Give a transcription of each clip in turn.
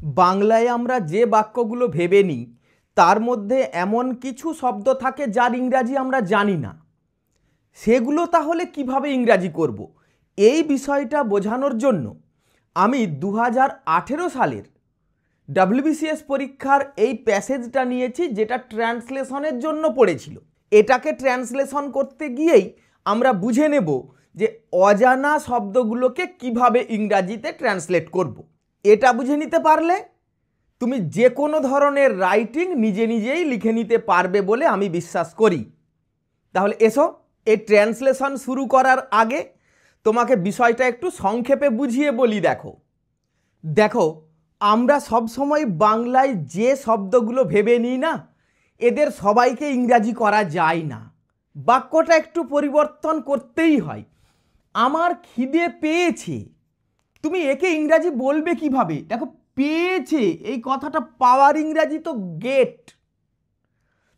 বাংলায় আমরা যে বাক্যগুলো ভেবে নিই তার মধ্যে এমন কিছু শব্দ থাকে যার ইংরাজি আমরা জানি না, সেগুলো তাহলে কিভাবে ইংরাজি করব, এই বিষয়টা বোঝানোর জন্য আমি 2018 সালের WBCS পরীক্ষার এই প্যাসেজটা নিয়েছি, যেটা ট্রান্সলেশনের জন্য পড়েছিল। এটাকে ট্রান্সলেশন করতে গিয়েই আমরা বুঝে নেব যে অজানা শব্দগুলোকে কিভাবে ইংরাজিতে ট্রান্সলেট করব। এটা বুঝে নিতে পারলে তুমি যে কোনো ধরনের রাইটিং নিজে নিজেই লিখে নিতে পারবে বলে আমি বিশ্বাস করি। তাহলে এসো, এই ট্রান্সলেশন শুরু করার আগে তোমাকে বিষয়টা একটু সংক্ষেপে বুঝিয়ে বলি। দেখো আমরা সবসময় বাংলায় যে শব্দগুলো ভেবে নিই না, এদের সবাইকে ইংরাজি করা যায় না, বাক্যটা একটু পরিবর্তন করতেই হয়। আমার খিদে পেয়েছে, তুমি একে ইংরাজি বলবে কিভাবে? দেখো, পেয়েছে এই কথাটা পাওয়ার ইংরাজি তো গেট।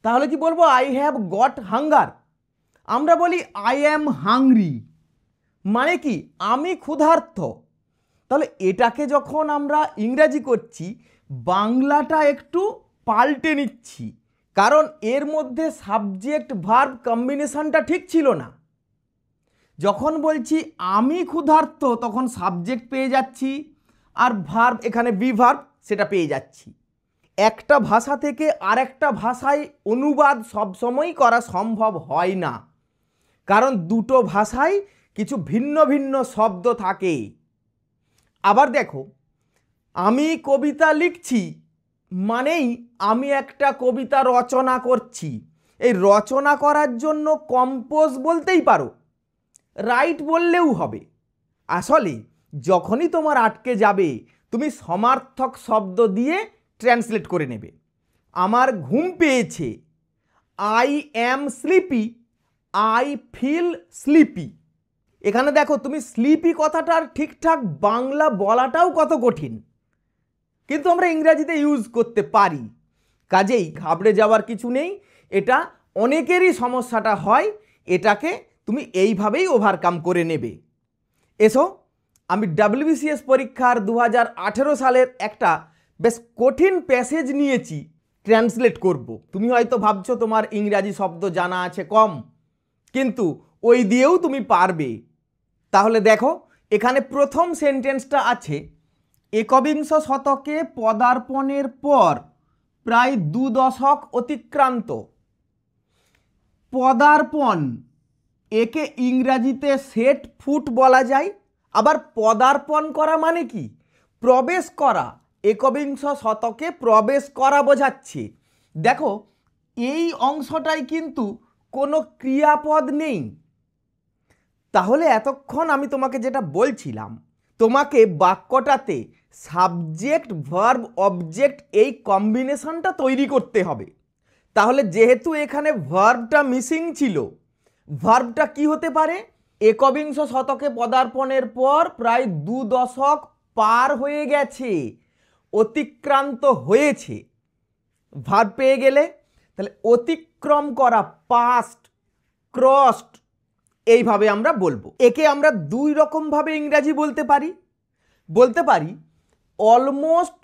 তাহলে কি বলবো? I have got hunger. আমরা বলি আই অ্যাম হাংরি, মানে কি আমি ক্ষুধার্ত। তাহলে এটাকে যখন আমরা ইংরাজি করছি, বাংলাটা একটু পাল্টে নিচ্ছি, কারণ এর মধ্যে সাবজেক্ট ভার্ব কম্বিনেশনটা ঠিক ছিল না। যখন বলছি আমি ক্ষুধার্ত তখন সাবজেক্ট পেয়ে যাচ্ছি, আর ভার্ব এখানে বি ভার্ব সেটা পেয়ে যাচ্ছি। একটা ভাষা থেকে আরেকটা ভাষায় অনুবাদ সবসময় করা সম্ভব হয় না, কারণ দুটো ভাষায় কিছু ভিন্ন ভিন্ন শব্দ থাকে। আবার দেখো, আমি কবিতা লিখছি মানেই আমি একটা কবিতা রচনা করছি। এই রচনা করার জন্য কম্পোজ বলতেই পারো, রাইট বললেও হবে। আসলে যখনই তোমার আটকে যাবে, তুমি সমার্থক শব্দ দিয়ে ট্রান্সলেট করে নেবে। আমার ঘুম পেয়েছে, I am sleepy, I feel sleepy. এখানে দেখো, তুমি স্লিপি কথাটার ঠিকঠাক বাংলা বলাটাও কত কঠিন, কিন্তু আমরা ইংরাজিতে ইউজ করতে পারি। কাজেই ঘাবড়ে যাওয়ার কিছু নেই, এটা অনেকেরই সমস্যাটা হয়, এটাকে তুমি এইভাবেই ওভারকাম করে নেবে। এসো, আমি WBCS পরীক্ষার 2018 সালের একটা বেশ কঠিন প্যাসেজ নিয়েছি, ট্রান্সলেট করব। তুমি হয়তো ভাবছো তোমার ইংরাজি শব্দ জানা আছে কম, কিন্তু ওই দিয়েও তুমি পারবে। তাহলে দেখো, এখানে প্রথম সেন্টেন্সটা আছে, একবিংশ শতকে পদার্পণের পর প্রায় 2 দশক অতিক্রান্ত। পদার্পণ, একে ইংরাজিতে সেট ফুট বলা যায়। আবার পদার্পণ করা মানে কি? প্রবেশ করা। একবিংশ শতকে প্রবেশ করা বোঝাচ্ছে। দেখো, এই অংশটাই কিন্তু কোনো ক্রিয়াপদ নেই। তাহলে এতক্ষণ আমি তোমাকে যেটা বলছিলাম, তোমাকে বাক্যটাতে সাবজেক্ট ভার্ব অবজেক্ট এই কম্বিনেশনটা তৈরি করতে হবে। তাহলে যেহেতু এখানে ভার্বটা মিসিং ছিল, ভার্বটা কি হতে পারে? একবিংশ শতকে পদার্পণের পর প্রায় 2 দশক পার হয়ে গেছে, অতিক্রান্ত হয়েছে। ভার্ব পেয়ে গেলে, তাহলে অতিক্রম করা, পাস্ট, ক্রসড, এইভাবে আমরা বলবো। একে আমরা 2 রকমভাবে ইংরাজি বলতে পারি almost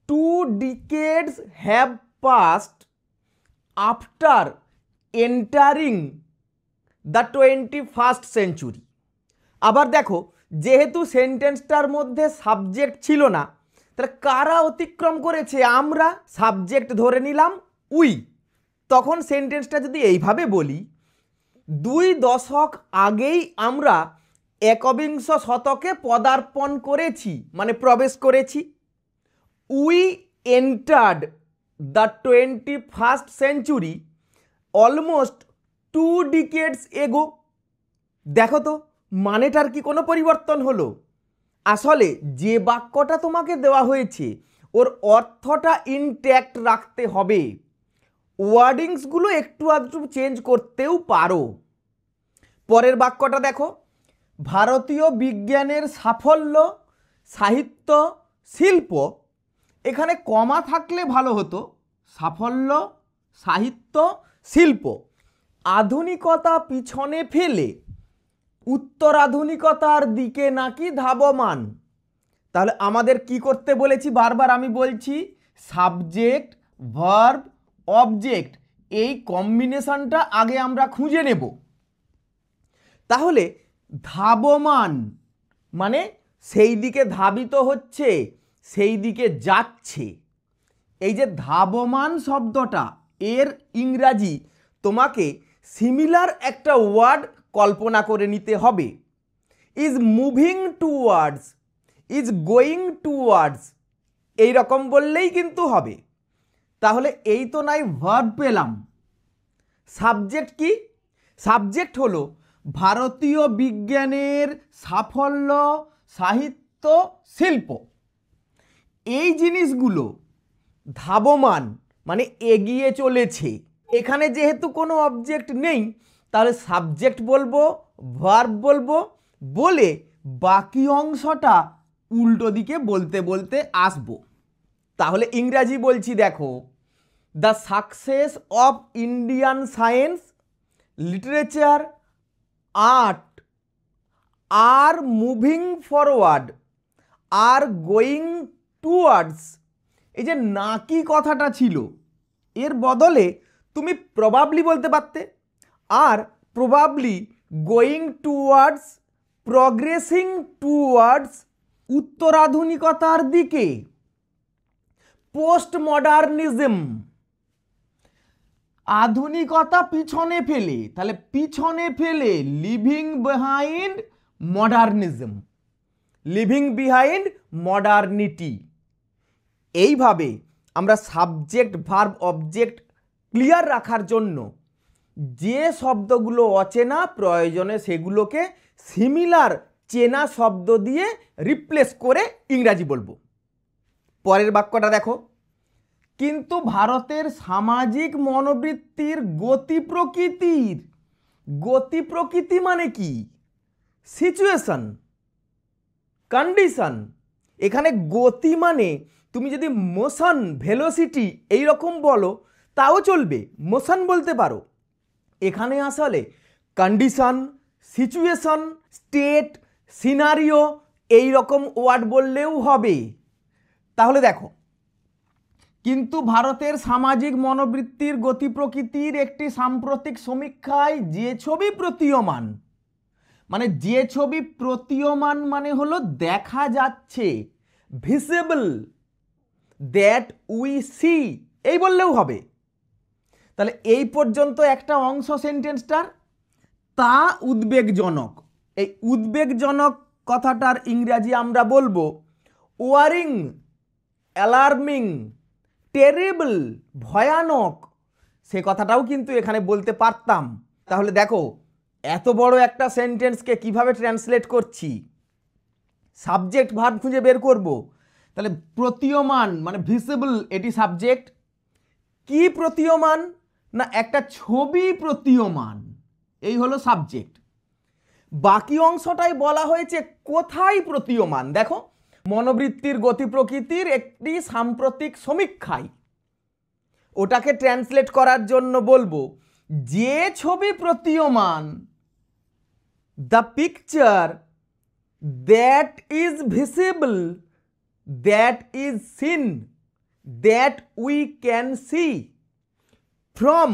2 ডিকেডস have passed after entering the 21st century. আবার দেখো, যেহেতু সেন্টেন্সটার মধ্যে সাবজেক্ট ছিল না, তাহলে কারা অতিক্রম করেছে? আমরা। সাবজেক্ট ধরে নিলাম উই। তখন সেন্টেন্সটা যদি এইভাবে বলি, 2 দশক আগেই আমরা একবিংশ শতকে পদার্পণ করেছি, মানে প্রবেশ করেছি। We entered the 21st century almost 2 ডিকেডস এগো। দেখো তো, মানেটার কি কোনো পরিবর্তন হলো? আসলে যে বাক্যটা তোমাকে দেওয়া হয়েছে ওর অর্থটা ইনট্যাক্ট রাখতে হবে, ওয়ার্ডিংসগুলো একটু আধটু চেঞ্জ করতেও পারো। পরের বাক্যটা দেখো, ভারতীয় বিজ্ঞানের সাফল্য, সাহিত্য, শিল্প। এখানে কমা থাকলে ভালো হতো, সাফল্য, সাহিত্য, শিল্প। আধুনিকতা পিছনে ফেলে উত্তরাধুনিকতার দিকে নাকি ধাবমান। তাহলে আমাদের কি করতে বলেছি, বারবার আমি বলছি, সাবজেক্ট ভার্ব অবজেক্ট এই কম্বিনেশনটা আগে আমরা খুঁজে নেব। তাহলে ধাবমান মানে সেই দিকে ধাবিত হচ্ছে, সেই দিকে যাচ্ছে। এই যে ধাবমান শব্দটা, এর ইংরাজি তোমাকে সিমিলার একটা ওয়ার্ড কল্পনা করে নিতে হবে। Is moving towards, is going towards, এই রকম বললেই কিন্তু হবে। তাহলে এই তো নাই ভার্ব পেলাম। সাবজেক্ট কি? সাবজেক্ট হলো ভারতীয় বিজ্ঞানের সাফল্য, সাহিত্য, শিল্প, এই জিনিসগুলো ধাবমান মানে এগিয়ে চলেছে। এখানে যেহেতু কোনো অবজেক্ট নেই, তাহলে সাবজেক্ট বলবো, ভার্ব বলবো, বলে বাকি অংশটা উল্টো দিকে বলতে বলতে আসবো। তাহলে ইংরাজি বলছি, দেখো, the success of Indian science, literature, art are moving forward, are going towards. এই যে নাকি কথাটা ছিল, এর বদলে তুমি প্রবাবলি বলতে পারতে, আর probably going towards, progressing towards, উত্তরাধুনিকতার দিকে, পোস্ট মডার্নিজম, আধুনিকতা পিছনে ফেলে, তাহলে পিছনে ফেলে living behind modernism, living behind modernity. এইভাবে আমরা সাবজেক্ট ভার্ব অবজেক্ট ক্লিয়ার রাখার জন্য যে শব্দগুলো অচেনা, প্রয়োজনে সেগুলোকে সিমিলার চেনা শব্দ দিয়ে রিপ্লেস করে ইংরাজি বলবো। পরের বাক্যটা দেখো, কিন্তু ভারতের সামাজিক মনোবৃত্তির গতি প্রকৃতির, গতি প্রকৃতি মানে কি? Situation, condition. এখানে গতি মানে তুমি যদি মোশন, ভেলোসিটি এই রকম বলো তাও চলবে, মোশন বলতে পারো। এখানে আসলে কন্ডিশন, সিচুয়েশন, স্টেট, সিনারিও এই রকম ওয়ার্ড বললেও হবে। তাহলে দেখো, কিন্তু ভারতের সামাজিক মনোবৃত্তির গতি প্রকৃতির একটি সাম্প্রতিক সমীক্ষায় যে ছবি প্রতীয়মান, মানে যে ছবি প্রতীয়মান মানে হলো দেখা যাচ্ছে, ভিজিবল, দ্যাট উই সি এই বললেও হবে। তাহলে এই পর্যন্ত একটা অংশ সেন্টেন্সটার, তা উদ্বেগজনক। এই উদ্বেগজনক কথাটার ইংরাজি আমরা বলবো ওয়ারিং, অ্যালার্মিং, টেরিবল, ভয়ানক। সে কথাটাও কিন্তু এখানে বলতে পারতাম। তাহলে দেখো, এত বড় একটা সেন্টেন্সকে কিভাবে ট্রান্সলেট করছি। সাবজেক্ট ভার্ব খুঁজে বের করব। তাহলে প্রতীয়মান মানে ভিজিবল, এটি সাবজেক্ট। কি প্রতীয়মান? না একটা ছবি প্রতীয়মান, এই হলো সাবজেক্ট। বাকি অংশটাই বলা হয়েছে কোথায় প্রতীয়মান। দেখো, মনোবৃত্তির গতি প্রকৃতির একটি সাম্প্রতিক সমীক্ষায়, ওটাকে ট্রান্সলেট করার জন্য বলবো যে ছবি প্রতীয়মান, the picture that is visible, that is seen, that we can see from,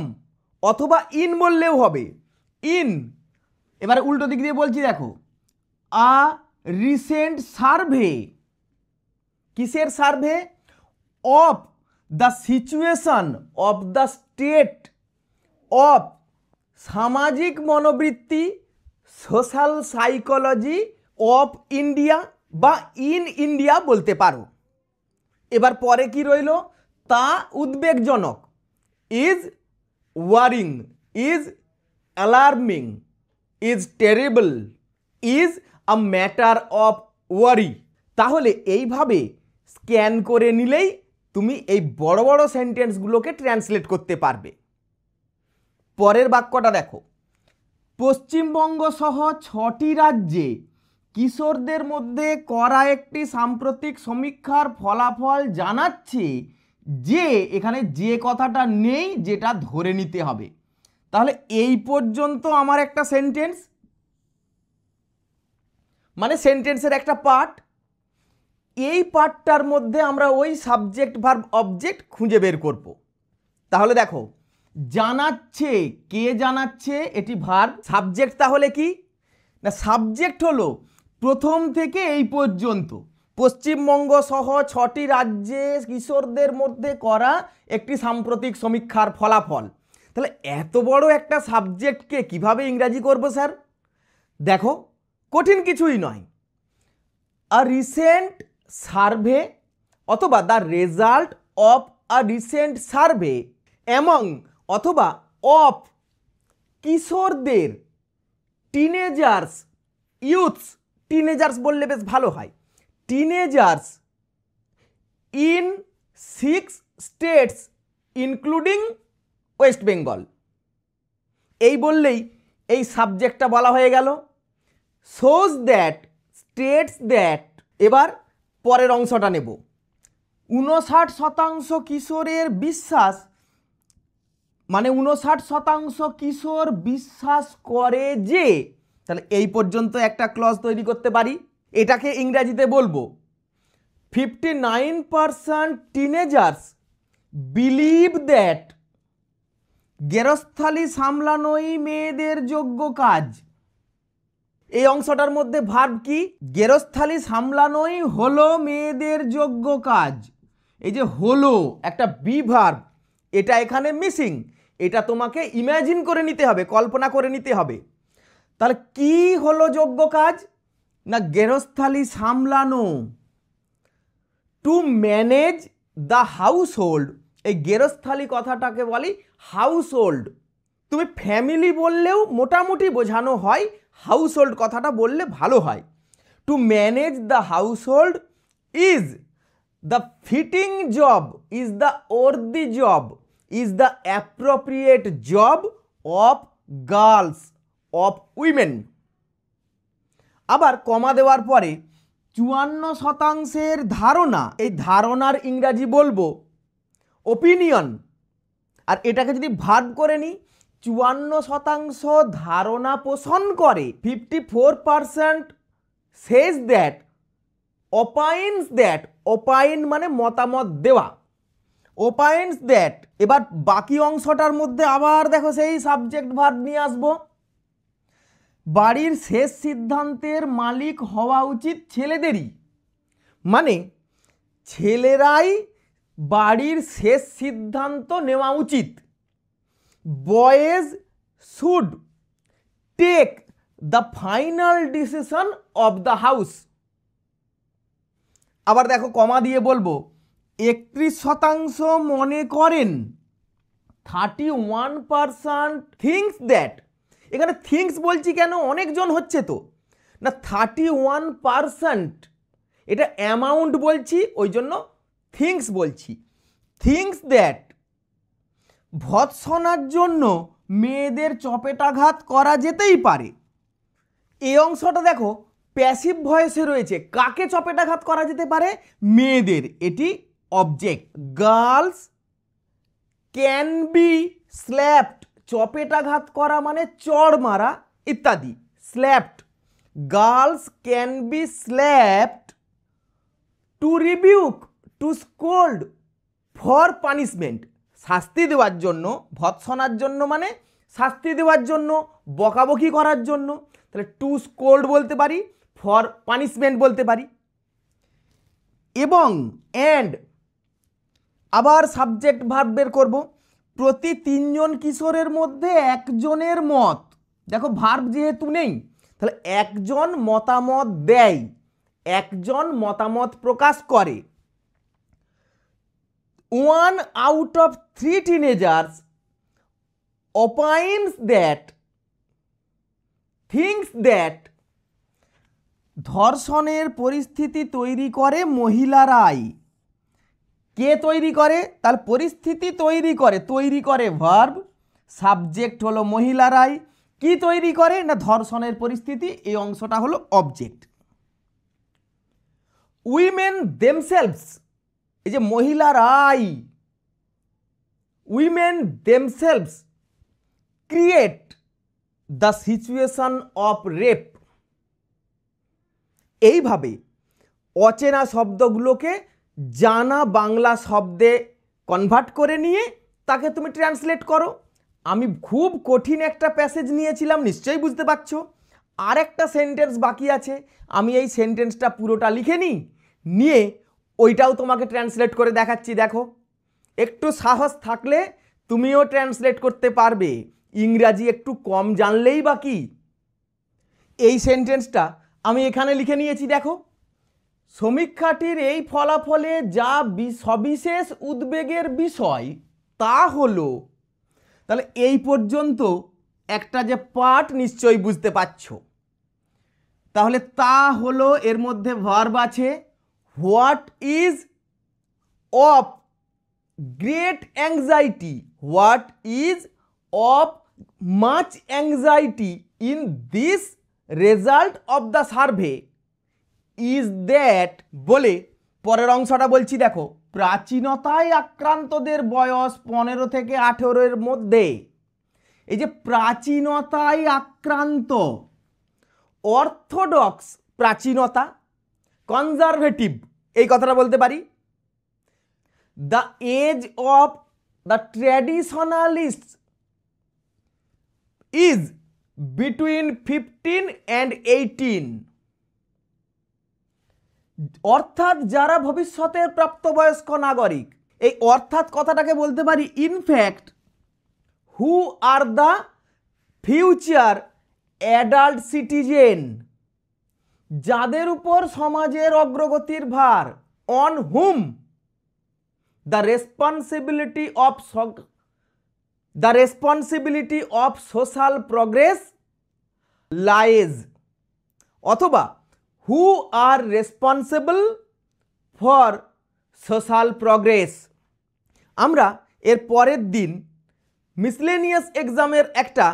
অথবা ইন বললেও হবে, ইন। এবারে উল্টো দিক দিয়ে বলছি, দেখো, আ রিসেন্ট সার্ভে, কিসের survey? Of the situation of the state of সামাজিক মনোবৃত্তি, সোশ্যাল সাইকোলজি অফ ইন্ডিয়া বা ইন ইন্ডিয়া বলতে পারো। এবার পরে কি রইল? তা উদ্বেগজনক, is worrying, is alarming, is terrible, is a matter of worry. তাহলে এইভাবে স্ক্যান করে নিলেই তুমি এই বড় বড় সেন্টেন্সগুলোকে ট্রান্সলেট করতে পারবে। পরের বাক্যটা দেখো, পশ্চিমবঙ্গ সহ 6টি রাজ্যে কিশোরদের মধ্যে করা একটি সাম্প্রতিক সমীক্ষার ফলাফল জানাচ্ছে যে, এখানে যে কথাটা নেই, যেটা ধরে নিতে হবে। তাহলে এই পর্যন্ত আমার একটা সেন্টেন্স, মানে সেন্টেন্সের একটা পার্ট। এই পার্টটার মধ্যে আমরা ওই সাবজেক্ট ভার্ব অবজেক্ট খুঁজে বের করব। তাহলে দেখো, জানাচ্ছে, কে জানাচ্ছে, এটি ভার্ব। সাবজেক্ট তাহলে কি না, সাবজেক্ট হলো প্রথম থেকে এই পর্যন্ত পশ্চিমবঙ্গ সহ 6টি রাজ্যে কিশোরদের মধ্যে করা একটি সাম্প্রতিক সমীক্ষার ফলাফল। তাহলে এত বড় একটা সাবজেক্টকে কিভাবে ইংরাজি করব স্যার? দেখো, কঠিন কিছুই নয়। আ রিসেন্ট সার্ভে অথবা the result of a recent survey among অথবা অফ কিশোরদের, টিনেজার্স, ইউথস, টিনেজার্স বললে বেশ ভালো হয়, teenagers in 6 states including waist Bengal. এই বললেই এই সাবজেক্টটা বলা হয়ে গেল। Shows that, states that. এবার পরের অংশটা নেব। 59% কিশোরের বিশ্বাস, মানে 59% কিশোর বিশ্বাস করে যে, তাহলে এই পর্যন্ত একটা ক্লজ তৈরি করতে পারি। এটাকে ইংরেজিতে বলবো 59% টিনেজার্স বিলিভ দ্যাট গেরস্থালি সামলানোই মেয়েদের যোগ্য কাজ। এই অংশটার মধ্যে ভার্ব কি? গেরস্থালি সামলানোই হলো মেয়েদের যোগ্য কাজ। এই যে হলো একটা বি ভার্ব, এটা এখানে মিসিং। এটা তোমাকে ইমাজিন করে নিতে হবে, কল্পনা করে নিতে হবে। তাহলে কি হলো যোগ্য কাজ না, গেরস্থালি সামলানো, to manage the house hold. এই গেরস্থালি কথাটাকে বলি হাউস হোল্ড। তুমি ফ্যামিলি বললেও মোটামুটি বোঝানো হয়, হাউস হোল্ড কথাটা বললে ভালো হয়। To manage the house hold is the fitting job, is the worthy job, is the appropriate job of girls, of women. আবার কমা দেওয়ার পরে 54% ধারণা, এই ধারণার ইংরাজি বলবো ওপিনিয়ন। আর এটাকে যদি ভাগ করে নিই, 54% ধারণা পোষণ করে, 54% সেজ দ্যাট, ওপাইনস দ্যাট, ওপাইন মানে মতামত দেওয়া, ওপাইনস দ্যাট। এবার বাকি অংশটার মধ্যে আবার দেখো সেই সাবজেক্ট ভার্ব নিয়ে আসবো। বাড়ির শেষ সিদ্ধান্তের মালিক হওয়া উচিত ছেলেদেরই, মানে ছেলেরাই বাড়ির শেষ সিদ্ধান্ত নেওয়া উচিত। Boys should take the final decision of the house. আবার দেখো কমা দিয়ে বলবো 31% মনে করেন, 31% থিংস দ্যাট। এখানে থিংস বলছি কেন, অনেকজন হচ্ছে তো না, 31%, এটা অ্যামাউন্ট বলছি ওই জন্য থিংস বলছি। থিংস দ্যাট ভৎসনার জন্য মেয়েদের চপেটাঘাত করা যেতেই পারে। এই অংশটা দেখো প্যাসিভ ভয়েসে রয়েছে, কাকে চপেটাঘাত করা যেতে পারে? মেয়েদের, এটি object. Girls can be slapped, চপেটাঘাত করা মানে চড় মারা ইত্যাদি, slapped. Girls can be slapped to rebuke, to scold, for punishment, শাস্তি দেওয়ার জন্য। ভৎসনার জন্য মানে শাস্তি দেওয়ার জন্য, বকাবকি করার জন্য। তাহলে টু স্কোল্ড বলতে পারি, ফর পানিশমেন্ট বলতে পারি। এবং অ্যান্ড আবার সাবজেক্ট ভার্ব বের করব। প্রতি 3 জন কিশোরের মধ্যে একজনের মত, দেখো ভার্ব যেহেতু নেই তাহলে একজন মতামত দেয়, একজন মতামত প্রকাশ করে। 1 out of 3 teenagers opines that, thinks that ধর্ষণের পরিস্থিতি তৈরি করে মহিলারাই। কে তৈরি করে? তার পরিস্থিতি তৈরি করে, তৈরি করে ভার্ব, সাবজেক্ট হলো মহিলারাই। কি তৈরি করে না, ধর্ষণের পরিস্থিতি, এই অংশটা হলো অবজেক্ট। উইমেন দেমসেলভস, এই যে মহিলারাই, women themselves create the situation of rape. এইভাবে অচেনা শব্দগুলোকে জানা বাংলা শব্দে কনভার্ট করে নিয়ে তাকে তুমি ট্রান্সলেট করো। আমি খুব কঠিন একটা প্যাসেজ নিয়েছিলাম, নিশ্চয়ই বুঝতে পারছো। আর একটা সেন্টেন্স বাকি আছে, আমি এই সেন্টেন্সটা পুরোটা লিখে নিই, নিয়ে ওইটাও তোমাকে ট্রান্সলেট করে দেখাচ্ছি। দেখো, একটু সাহস থাকলে তুমিও ট্রান্সলেট করতে পারবে, ইংরাজি একটু কম জানলেই বা কি। এই সেন্টেন্সটা আমি এখানে লিখে নিয়েছি। দেখো, সমীক্ষাটির এই ফলাফলে যা সবিশেষ উদ্বেগের বিষয় তা হলো, তাহলে এই পর্যন্ত একটা যে পার্ট নিশ্চয়ই বুঝতে পারছো। তাহলে তা হলো, এর মধ্যে ভার্ব আছে। What is of great anxiety, what is of much anxiety in this result of the survey is that, বলে পরের অংশটা বলছি। দেখো, প্রাচীনতায় আক্রান্তদের বয়স 15 থেকে 18-এর মধ্যে। এই যে প্রাচীনতায় আক্রান্ত, অর্থোডক্স প্রাচীনতা, কনজারভেটিভ এই কথাটা বলতে পারি। The age of the traditionalist is between 15 and 18, অর্থাৎ যারা ভবিষ্যতের প্রাপ্তবয়স্ক নাগরিক। এই অর্থাৎ কথাটাকে বলতে পারি in fact who are the future adult citizen, যাদের উপর সমাজের অগ্রগতির ভার, on whom the responsibility of social progress lies, অথবা who are responsible for social progress. আমরা এর পরের দিন মিসলেনিয়াস এক্সামের একটা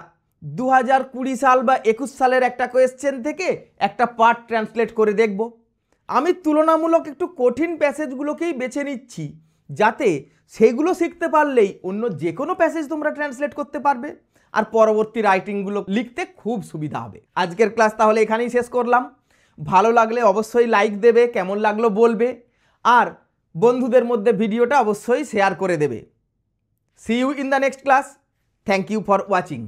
2020 সাল বা 21 সালের একটা কোয়েশ্চেন থেকে একটা পার্ট ট্রান্সলেট করে দেখব। আমি তুলনামূলক একটু কঠিন প্যাসেজগুলোকেই বেছে নিচ্ছি, যাতে সেগুলো শিখতে পারলেই অন্য যে কোনো প্যাসেজ তোমরা ট্রান্সলেট করতে পারবে, আর পরবর্তী রাইটিংগুলো লিখতে খুব সুবিধা হবে। আজকের ক্লাস তাহলে এখানেই শেষ করলাম। ভালো লাগলে অবশ্যই লাইক দেবে, কেমন লাগলো বলবে, আর বন্ধুদের মধ্যে ভিডিওটা অবশ্যই শেয়ার করে দেবে। See you in the next class. Thank you for watching.